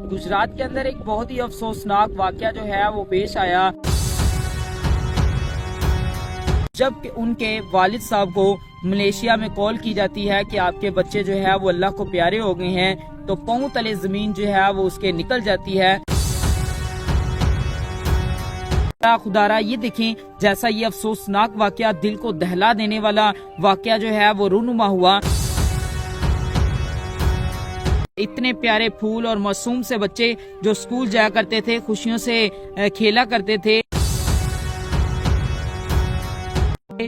गुजरात के अंदर एक बहुत ही अफसोसनाक वाकया जो है वो पेश आया, जब उनके वालिद साहब को मलेशिया में कॉल की जाती है कि आपके बच्चे जो है वो अल्लाह को प्यारे हो गए हैं, तो पांव तले जमीन जो है वो उसके निकल जाती है। खुदारा ये देखें, जैसा ये अफसोसनाक वाकया, दिल को दहला देने वाला वाकया जो है वो रूनुमा हुआ। इतने प्यारे फूल और मासूम से बच्चे जो स्कूल जाया करते थे, खुशियों से खेला करते थे,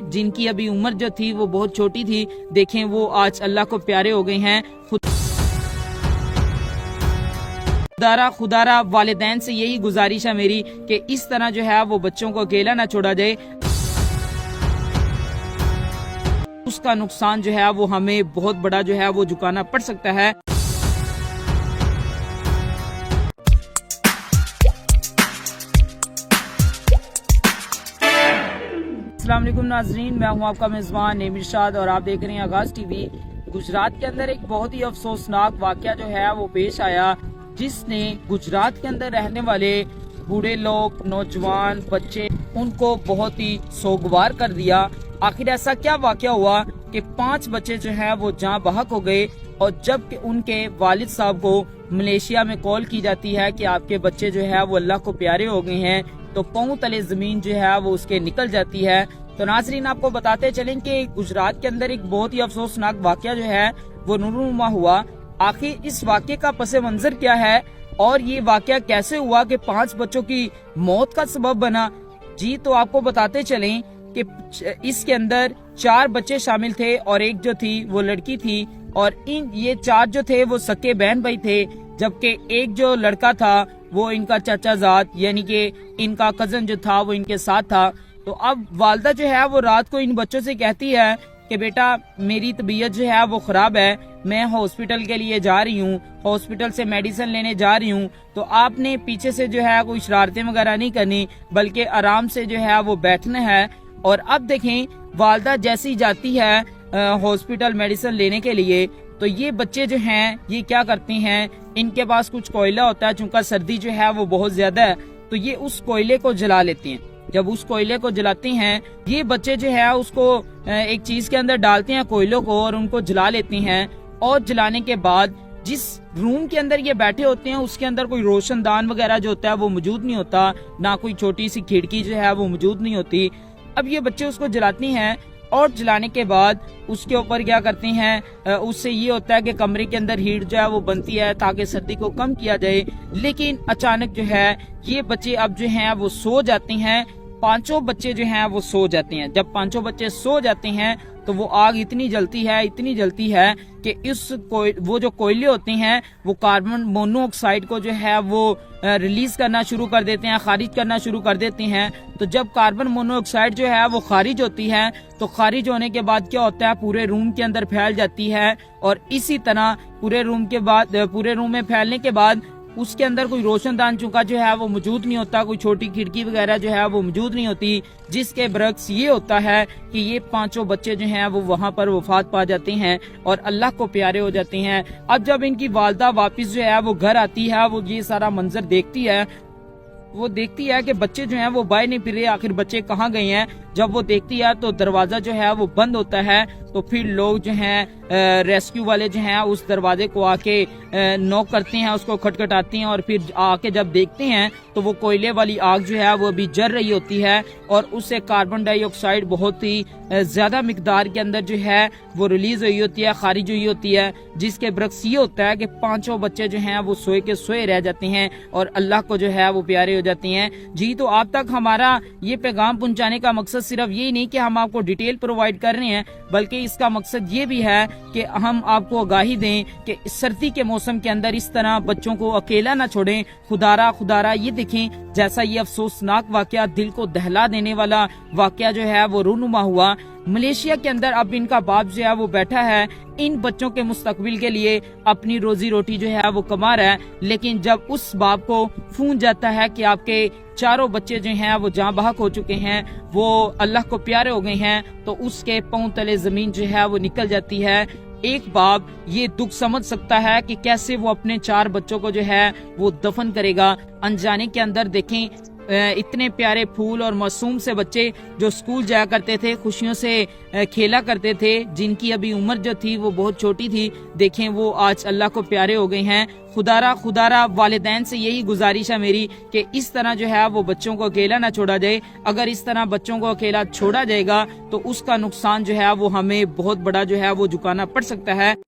जिनकी अभी उम्र जो थी वो बहुत छोटी थी, देखें वो आज अल्लाह को प्यारे हो गए हैं। खुदारा वालिदैन से यही गुजारिश है मेरी कि इस तरह जो है वो बच्चों को अकेला ना छोड़ा जाए। उसका नुकसान जो है वो हमें बहुत बड़ा जो है वो झुकाना पड़ सकता है। अस्सलाम वालेकुम नाजरीन, मैं हूं आपका मेजबान नेम इरशाद और आप देख रहे हैं आगाज टीवी। गुजरात के अंदर एक बहुत ही अफसोसनाक वाकया जो है वो पेश आया, जिसने गुजरात के अंदर रहने वाले बूढ़े लोग, नौजवान, बच्चे, उनको बहुत ही सोगवार कर दिया। आखिर ऐसा क्या वाकया हुआ कि 5 बच्चे जो है वो जान बहक हो गए, और जब उनके वालिद साहब को मलेशिया में कॉल की जाती है कि आपके बच्चे जो है वो अल्लाह को प्यारे हो गए हैं, तो पांव तले जमीन जो है वो उसके निकल जाती है। तो नाजरीन, आपको बताते चलें कि गुजरात के अंदर एक बहुत ही अफसोसनाक वाकया जो है वो रूनुमा हुआ। आखिर इस वाकये का पसे मंजर क्या है और ये वाकया कैसे हुआ कि 5 बच्चों की मौत का सबब बना, जी तो आपको बताते चलें कि इसके अंदर 4 बच्चे शामिल थे और एक जो थी वो लड़की थी, और ये 4 जो थे वो सके बहन भाई थे, जबकि एक जो लड़का था वो इनका चाचाजाद यानी कि इनका कजन जो था वो इनके साथ था। तो अब वालदा जो है वो रात को इन बच्चों से कहती है कि बेटा मेरी तबीयत जो है वो खराब है, मैं हॉस्पिटल के लिए जा रही हूँ, हॉस्पिटल से मेडिसिन लेने जा रही हूँ, तो आपने पीछे से जो है कोई शरारतें वगैरह नहीं करनी, बल्कि आराम से जो है वो बैठना है। और अब देखें, वालदा जैसी जाती है हॉस्पिटल मेडिसिन लेने के लिए, तो ये बच्चे जो हैं ये क्या करते हैं, इनके पास कुछ कोयला होता है, चूंकि सर्दी जो है वो बहुत ज्यादा है, तो ये उस कोयले को जला लेते हैं। जब उस कोयले को जलाते हैं, ये बच्चे जो है उसको एक चीज के अंदर डालते हैं कोयलों को, और उनको जला लेते हैं। और जलाने के बाद जिस रूम के अंदर ये बैठे होते हैं उसके अंदर कोई रोशनदान वगैरह जो होता है वो मौजूद नहीं होता, ना कोई छोटी सी खिड़की जो है वो मौजूद नहीं होती। अब ये बच्चे उसको जलाते हैं, और जलाने के बाद उसके ऊपर क्या करते हैं, उससे ये होता है कि कमरे के अंदर हीट जो है वो बनती है ताकि सर्दी को कम किया जाए। लेकिन अचानक जो है ये बच्चे अब जो हैं वो सो जाते हैं, 5 बच्चे जो हैं वो सो जाते हैं। जब 5 बच्चे सो जाते हैं तो वो आग इतनी जलती है कि वो जो कोयले होते हैं वो कार्बन मोनोऑक्साइड को जो है वो रिलीज करना शुरू कर देते हैं, खारिज करना शुरू कर देते हैं। तो जब कार्बन मोनोऑक्साइड जो है वो खारिज होती है, तो खारिज होने के बाद क्या होता है, पूरे रूम के अंदर फैल जाती है, और इसी तरह पूरे रूम में फैलने के बाद उसके अंदर कोई रोशनदान चूंकि जो है वो मौजूद नहीं होता, कोई छोटी खिड़की वगैरह जो है वो मौजूद नहीं होती, जिसके बरक्स ये होता है कि ये 5 बच्चे जो हैं वो वहां पर वफात पा जाते हैं और अल्लाह को प्यारे हो जाते हैं। अब जब इनकी वालदा वापस जो है वो घर आती है, वो ये सारा मंजर देखती है, वो देखती है कि बच्चे जो हैं वो बाहर नहीं फिर रहे, आखिर बच्चे कहाँ गए हैं। जब वो देखती है तो दरवाजा जो है वो बंद होता है, तो फिर लोग जो हैं रेस्क्यू वाले जो हैं उस दरवाजे को आके नॉक करते हैं, उसको खटखटाते हैं, और फिर आके जब देखते हैं तो वो कोयले वाली आग जो है वो अभी जल रही होती है, और उससे कार्बन डाइऑक्साइड बहुत ही ज्यादा मिकदार के अंदर जो है वो रिलीज हुई होती है, खारिज हुई होती है, जिसके बरक्स ये होता है कि 5 बच्चे जो हैं वो सोए के सोए रह जाते हैं और अल्लाह को जो है वो प्यारे हो जाते हैं। जी तो आप तक हमारा ये पैगाम पहुंचाने का मकसद सिर्फ यही नहीं कि हम आपको डिटेल प्रोवाइड कर रहे हैं, बल्कि इसका मकसद ये भी है कि हम आपको आगाही दें कि सर्दी के मौसम के अंदर इस तरह बच्चों को अकेला ना छोड़ें। खुदारा ये देखें, जैसा ये अफसोसनाक वाकया, दिल को दहला देने वाला वाकया जो है वो रूनुमा हुआ। मलेशिया के अंदर अब इनका बाप जो है वो बैठा है, इन बच्चों के मुस्तकबिल के लिए अपनी रोजी रोटी जो है वो कमा रहा है, लेकिन जब उस बाप को फोन जाता है कि आपके 4 बच्चे जो हैं वो जान बहक हो चुके हैं, वो अल्लाह को प्यारे हो गए हैं, तो उसके पांव तले जमीन जो है वो निकल जाती है। एक बाप ये दुख समझ सकता है कि कैसे वो अपने 4 बच्चों को जो है वो दफन करेगा। अनजाने के अंदर देखें इतने प्यारे फूल और मासूम से बच्चे जो स्कूल जाया करते थे, खुशियों से खेला करते थे, जिनकी अभी उम्र जो थी वो बहुत छोटी थी, देखें वो आज अल्लाह को प्यारे हो गए हैं। खुदारा वालिदैन से यही गुजारिश है मेरी कि इस तरह जो है वो बच्चों को अकेला ना छोड़ा जाए। अगर इस तरह बच्चों को अकेला छोड़ा जाएगा तो उसका नुकसान जो है वो हमें बहुत बड़ा जो है वो चुकाना पड़ सकता है।